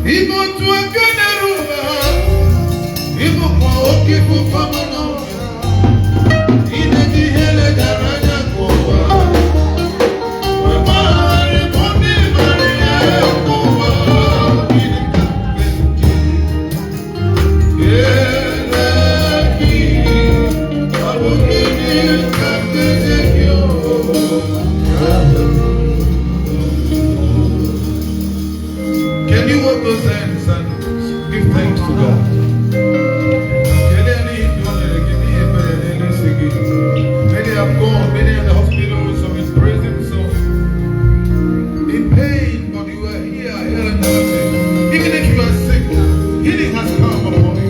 Ibo tuakaneruba, ibo kwa okifu famano, ine dihele daranya kowa. Mabari bondi maria kowa, ine kapenji. Eleki, abukini kapenji yo. Can you hold those hands and give thanks to God? Many have gone, many are in the hospital, some in prison, some in pain, but you are here, and nothing. Even if you are sick, healing has come upon you.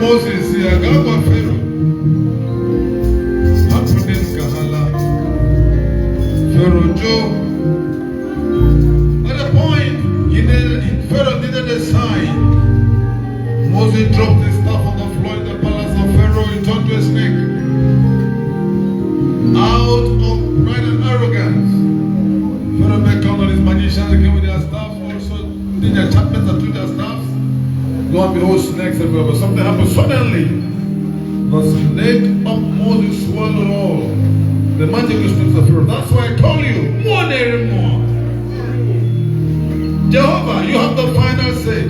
Moses, Pharaoh Joe. At a point, Pharaoh needed a sign. Moses dropped his staff on the floor in the palace of Pharaoh. He turned to a snake. Out of pride and arrogance, Pharaoh beckoned on his magicians, came with their staffs, also did their enchantments and took their staffs. Lo and behold, snakes everywhere. But something happened suddenly. The snake of Moses swallowed all. The magic is to the Pharaoh. That's why I told you, one anymore. Jehovah, you have the final say.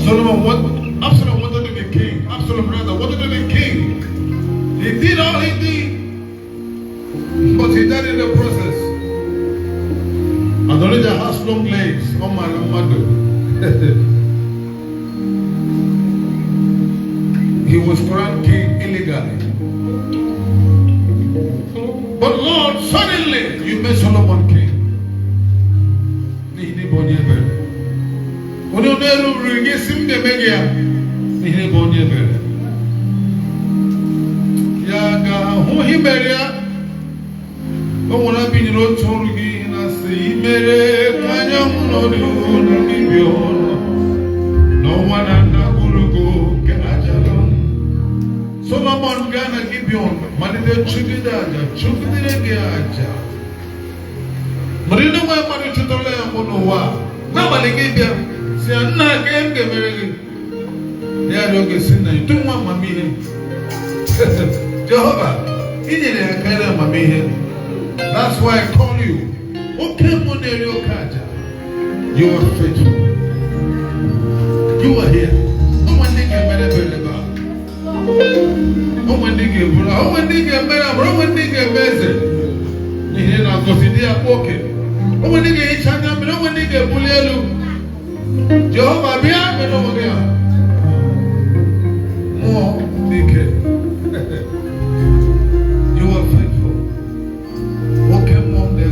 Solomon, Absalom wanted to be king. Absalom rather wanted to be king. He did all he did, but he died in the process. Adonijah has long legs. Oh my mother. He was crowned king illegally. But Lord, suddenly you made Solomon king. When you never release him, the media, Yaga, who he married, but when I've been in road to again, I say, Mere, no one and I will go, Ganajalon. Solomon Gana Gibeon, Manida Chukida, Chukida, Marina, my mother to the land, Monowa. Nobody gave them. Say, I'm not game. They are your sin. You don't want Mammy. Jehovah, he didn't kind of Mammy. That's why I call you. Okay, Monero Kaja. You are faithful. You are here. No one thing can better about. No one thing can better. No one thing can better. No one thing can better. You hear now, because they are walking. No one thing can change. No one thing can bully you. Jehovah, be out. No one can. More naked. You are faithful. Okay, more than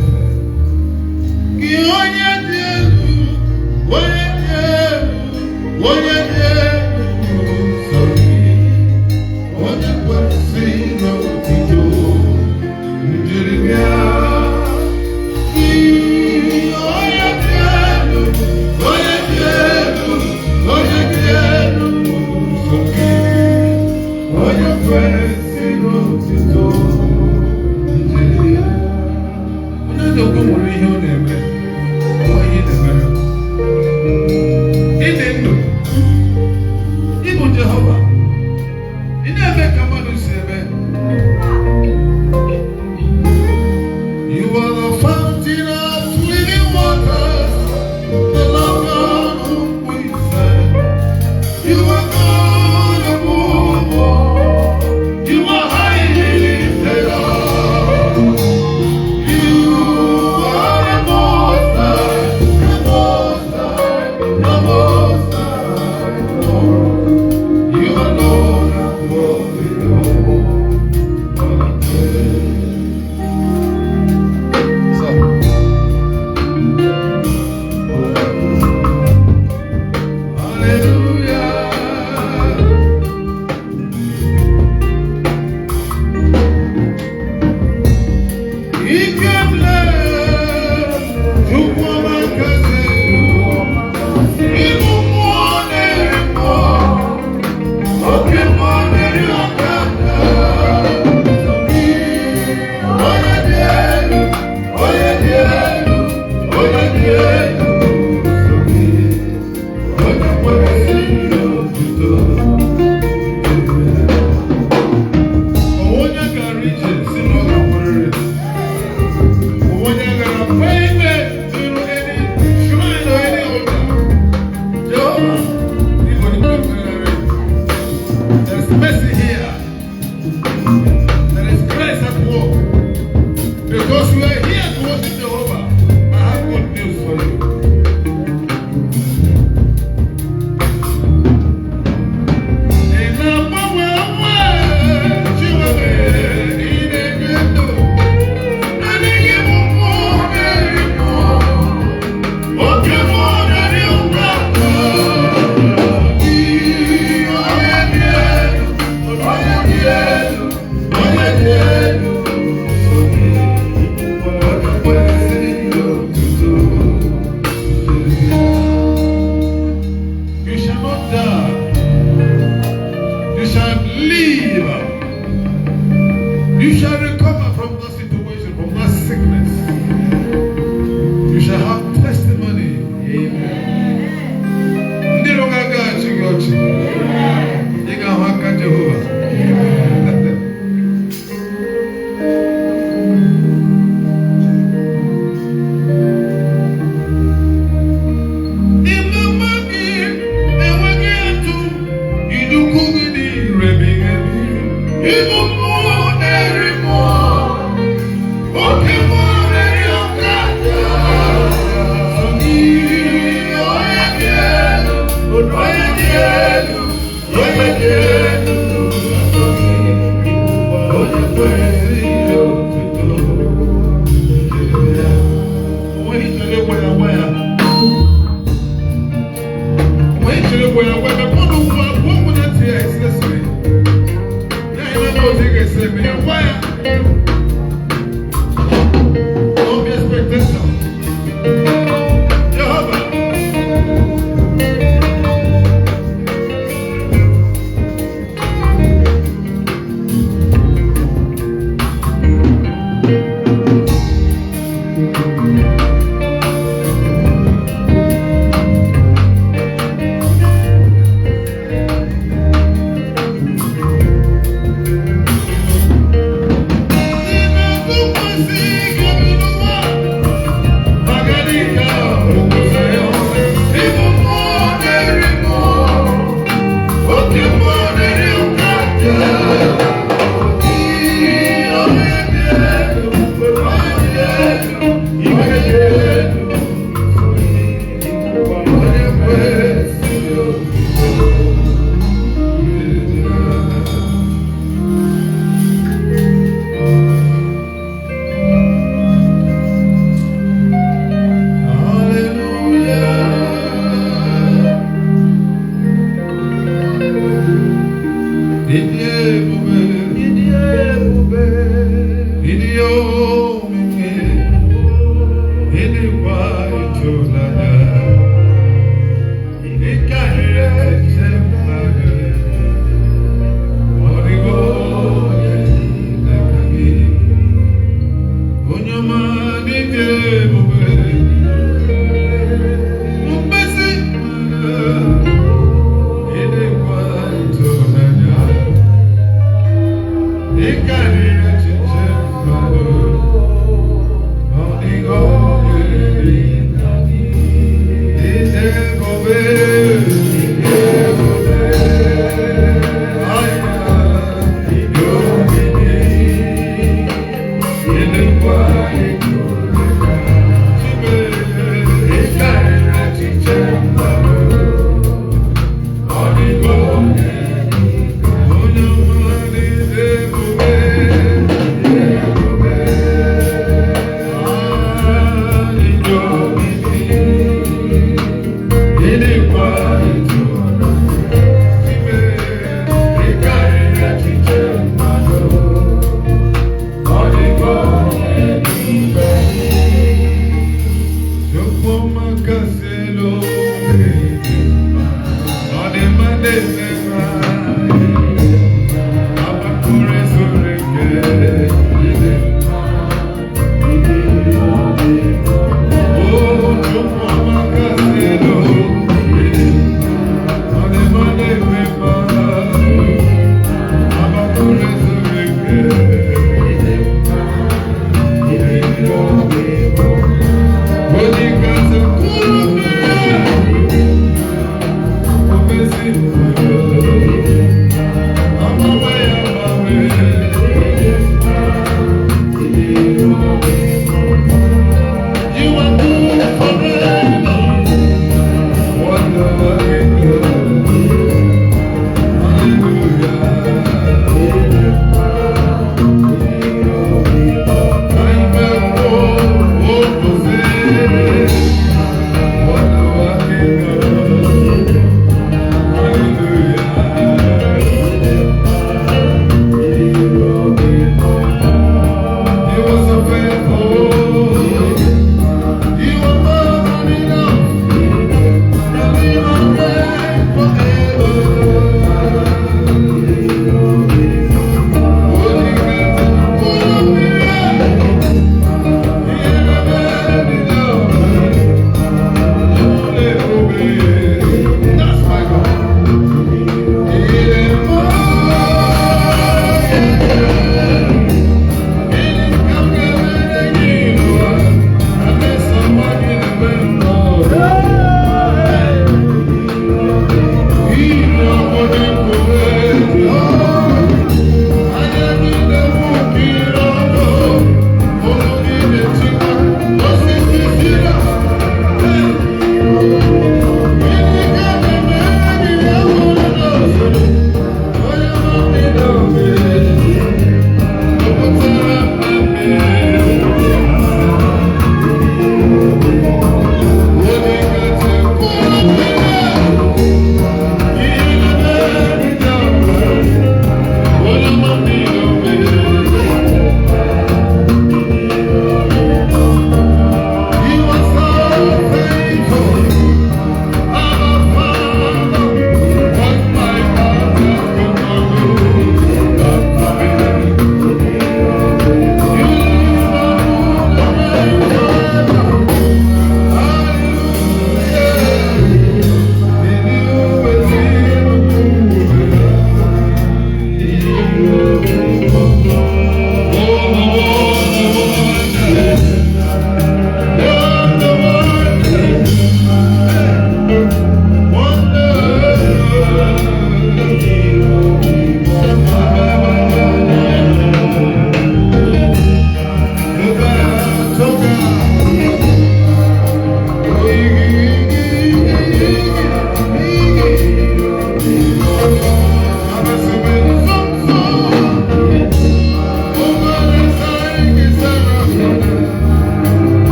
Yes, yes.